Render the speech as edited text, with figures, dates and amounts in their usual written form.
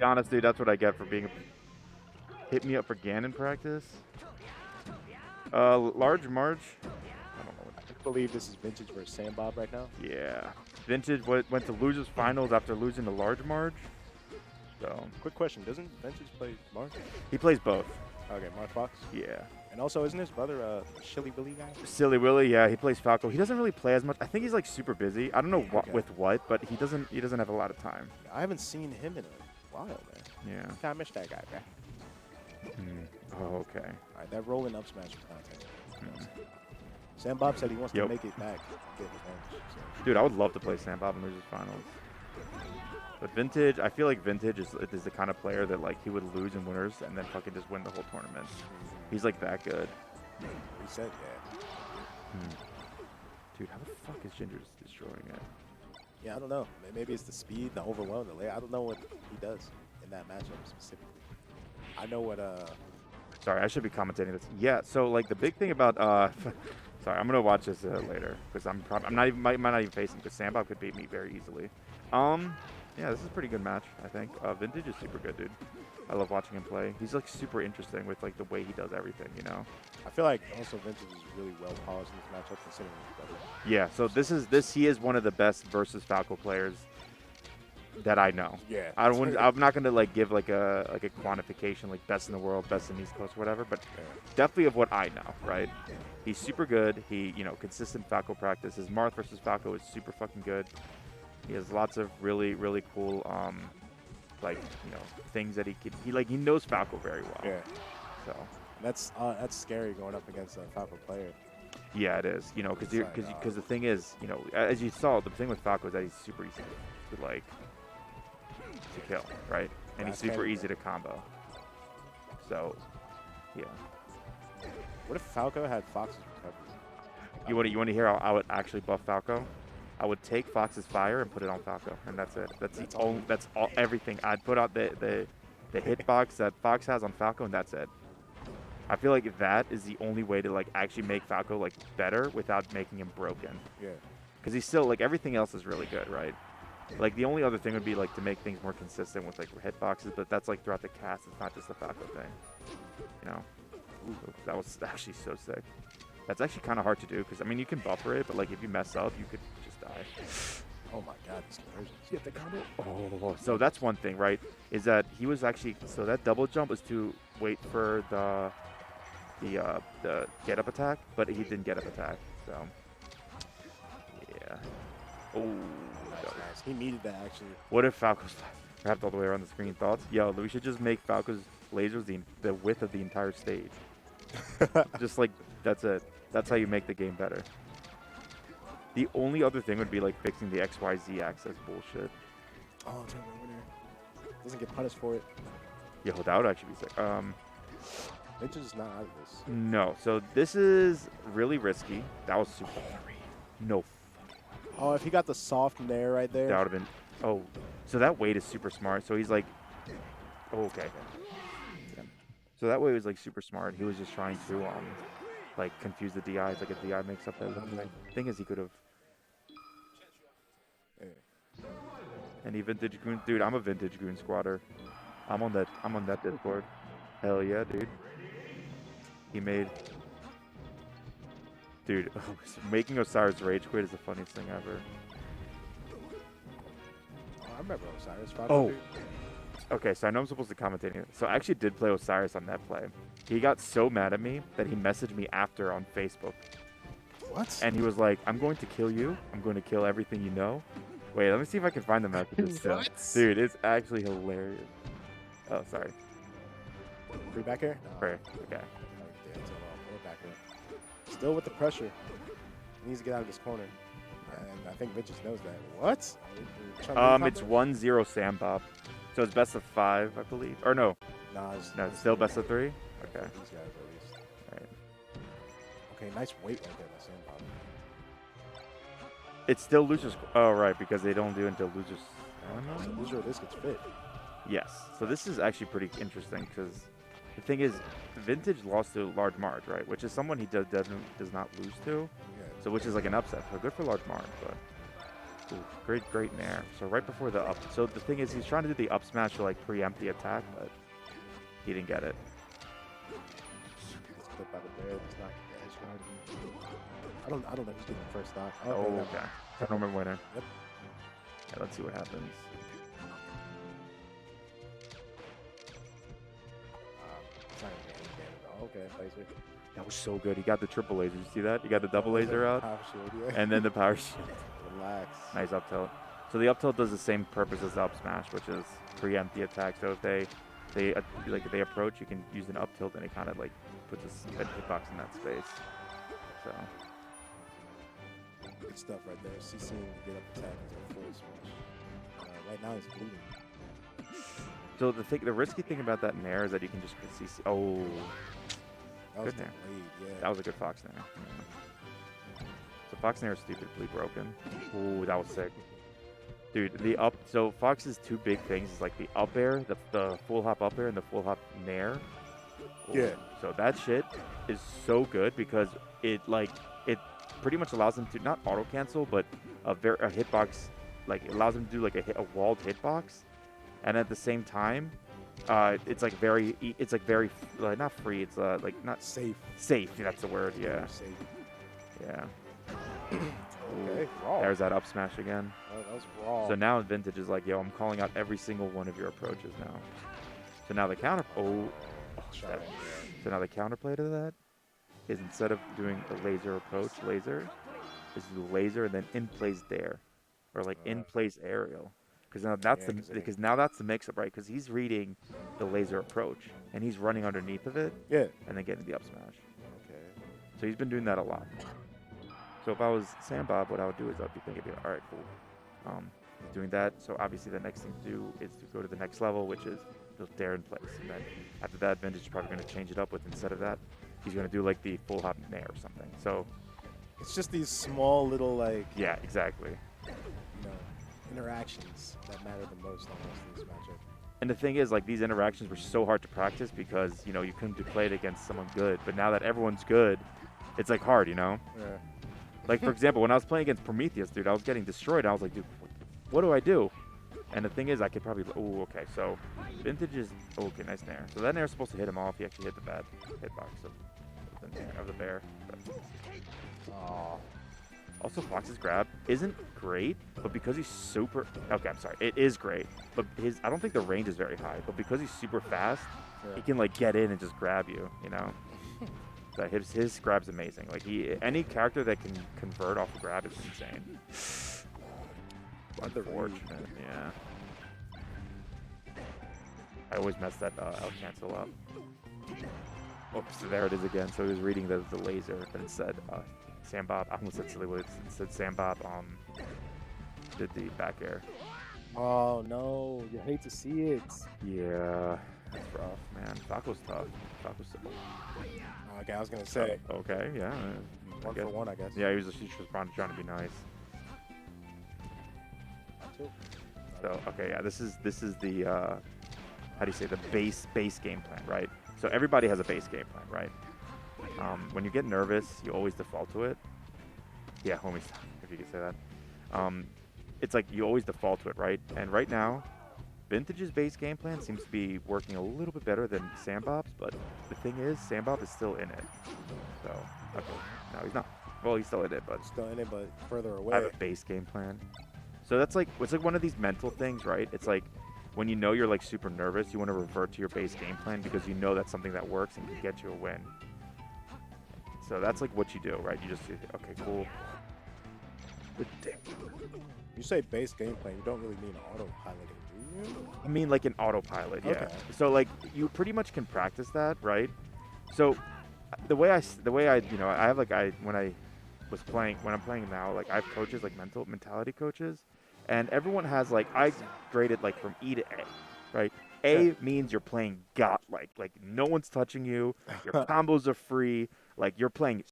be honest, dude, that's what I get for being hit me up for Ganon practice. Large March. I don't know what. I believe this is Vintage versus Sambob right now. Yeah. Vintage went to losers finals after losing to Large March. So Quick question: doesn't Vintage play Mark? he plays both. Okay, Mark Fox. Yeah. And also, isn't his brother Shilly Willy guy? Silly Willy, yeah, he plays Falco. He doesn't really play as much. I think he's like super busy. I don't know what Okay. with what, but he doesn't have a lot of time. I haven't seen him in a while, man. Yeah. Kind of miss that guy, man. Oh, okay. All right, that rolling up smash content. Sam Bob said he wants to make it back, get revenge. So. Dude, I would love to play Sambob in losers finals. But Vintage, I feel like Vintage is the kind of player that like he would lose in winners and then fucking just win the whole tournament. He's like that good. He said, yeah. Dude, how the fuck is Ginger just destroying it? Yeah, I don't know. Maybe it's the speed, the overwhelm, the layer. I don't know what he does in that matchup specifically. I know what Sorry, I should be commentating this. Yeah, so like the big thing about sorry, I'm gonna watch this later because I'm not even might not even facing because Sambob could beat me very easily. Yeah, this is a pretty good match, I think. Vintage is super good, dude. I love watching him play. He's like super interesting with like the way he does everything, you know. I feel like also Vintage is really well polished in this matchup considering his brother. Yeah, so he is one of the best versus Falco players that I know. Yeah. I'm not gonna like give like a quantification like best in the world, best in East Coast, whatever, but definitely of what I know, right? He's super good. He, consistent Falco practice. His Marth versus Falco is super fucking good. He has lots of really, really cool things that he knows Falco very well. Yeah. So that's scary going up against a Falco player. yeah, it is. Because the thing is, as you saw, the thing with Falco is that he's super easy to kill, right? And he's super easy to combo. So, yeah. What if Falco had Fox's recovery? You want to hear how I would actually buff Falco? I would take Fox's fire and put it on Falco, and that's it. That's all everything. I'd put out the hitbox that Fox has on Falco, and that's it. I feel like that is the only way to like actually make Falco like better without making him broken. Yeah. Because he's still like everything else is really good, right? Like the only other thing would be like to make things more consistent with like hitboxes, but that's like throughout the cast. It's not just the Falco thing, Ooh, that was actually so sick. That's actually kind of hard to do because I mean you can buffer it, but like if you mess up, you could just die. Oh my God, these conversions! You get the combo. Oh, so that's one thing, right? Is that he was actually that double jump was to wait for the get up attack, but he didn't get up attack. So yeah. Oh, nice. He needed that actually. What if Falco's wrapped all the way around the screen? Thoughts? Yo, we should just make Falco's lasers the width of the entire stage. Just like that's it. That's how you make the game better. The only other thing would be like fixing the XYZ axis bullshit. Oh, turn the winner. Doesn't get punished for it. Yo, that would actually be sick. Vintage is not out of this. No, so this is really risky. That was super. No. Oh, if he got the soft nair right there. That would have been. Oh, so that weight is super smart. So he's like. Oh, okay. Yeah. So that way was like super smart. He was just trying to like confuse the DIs. Like a DI makes up that little thing. Thing is, he could have. Any vintage goon, dude. I'm a vintage goon squatter. I'm on that Discord. Hell yeah, dude. He made. Dude, making Osiris rage quit is the funniest thing ever. Oh, I remember Osiris. Oh. Okay, so I know I'm supposed to commentate it. So I actually did play Osiris on that play. He got so mad at me that he messaged me after on Facebook. What? And he was like, I'm going to kill you. I'm going to kill everything you know. Wait, let me see if I can find the messages. Dude, it's actually hilarious. Oh, sorry. Free back here? No. Right, okay. Still with the pressure. He needs to get out of this corner. And I think Vintage knows that. What? It's 1-0 Sambob. So it's best of 5, I believe. Or no. Nah, it's still best of 3? Okay. These guys at least. Right. Okay, nice weight right there by Sambob. It's still losers. Oh, right, because they don't do it until losers. I don't know. So loser of this gets fit. Yes. So this is actually pretty interesting because the thing is, Vintage lost to Large Marge, right? Which is someone he does not lose to. Yeah. So which is like an upset. So good for Large Marge, but Ooh, great nair. So right before the up. So the thing is, he's trying to do the up smash to like preempt the attack, but he didn't get it. Gets clipped by the bear. Does not get the edge guard. I don't know who's getting the first stock. Oh, okay. Tournament winner. Yep. Yeah, let's see what happens. Sorry, man. Okay, laser. That was so good. He got the triple laser. You see that? He got the double laser out, Power shield, yeah. and then the power shield. Relax. Nice up tilt. So the up tilt does the same purpose as the up smash, which is preempt the attack. So if they approach, you can use an up tilt, and it kind of like puts a hitbox in that space. So Good stuff right there. CC to get up attack into a full smash. Right now he's bleeding. So the risky thing about that nair is that you can just CC. Oh, That was good nair. delayed, yeah. That was a good fox nair. Yeah. So fox nair is stupidly broken. Ooh, that was sick. Dude, the up. So fox's two big things is like the up air, the full hop up air, and the full hop nair. Ooh. Yeah. So that shit is so good because it pretty much allows them to not auto cancel, but a hitbox, like it allows them to do like a walled hitbox, and at the same time, it's like very not free. It's like not Safe. safe. That's the word. Yeah. Safe. Yeah. Okay, raw. There's that up smash again. Oh, that was raw. So now Vintage is like, yo, I'm calling out every single one of your approaches now. So now the counter. Shot that- on, yeah. So now the counterplay to that is instead of doing a laser approach, is do laser and then in place there, or like in place aerial, because now that's the mix up, right? Because he's reading the laser approach and he's running underneath of it, Yeah. and then getting the up smash. Okay. So he's been doing that a lot. So if I was Sambob, what I would do is I'd be thinking, all right, cool. He's doing that. So obviously the next thing to do is to go to the next level, which is just dare in place. And then after that, Vintage is probably going to change it up with, instead of that, he's going to do like the full hop nair or something. So It's just these small little like yeah, exactly. Interactions that matter the most almost in this matchup. And the thing is, like, these interactions were so hard to practice because, you couldn't play it against someone good. But now that everyone's good, it's like hard, Yeah. Like, for example, when I was playing against Prometheus, dude, I was getting destroyed. I was like, dude, what do I do? And the thing is, I could probably... Oh, okay. So, Vintage is... Oh, okay, nice nair. So that nair is supposed to hit him off. He actually hit the bad hitbox of the bear. Aw. Also, Fox's grab isn't great, but because he's super... Okay, I'm sorry. It is great, but I don't think the range is very high. But because he's super fast, he can, like, get in and just grab you, So his grab's amazing. Like, any character that can convert off a grab is insane. Unfortunate, yeah. I always mess that out cancel up. Oops, there it is again. So he was reading the laser, but instead, Sambob, I almost said silly words. Instead, Sambob did the back air. Oh no, you hate to see it. Yeah, that's rough, man. Falco's tough. Okay, I was gonna say Okay, yeah. one for one, I guess. Yeah, he's just trying to be nice. So okay, yeah, this is the how do you say, the base game plan, right? So everybody has a base game plan, right? When you get nervous, you always default to it. Yeah, homie, if you could say that. It's like you always default to it, right? And right now, Vintage's base game plan seems to be working a little bit better than Sambob's, but the thing is, Sambob is still in it. So, okay, no, he's not. Well, he's still in it, but Still in it, but further away. I have a base game plan. So that's like, it's like one of these mental things, right? It's like when you're like super nervous, you want to revert to your base game plan because you know that's something that works and can get you a win. So that's like what you do, right? You just, okay, cool. You say base game plan, you don't really mean autopiloting, do you? I mean like an autopilot, yeah. Okay. So like you pretty much can practice that, right? So the way I when I'm playing now, like I have coaches, like mentality coaches, and everyone has like, I grade it like from E to A, right? A means you're playing godlike, like no one's touching you, your combos are free, like you're playing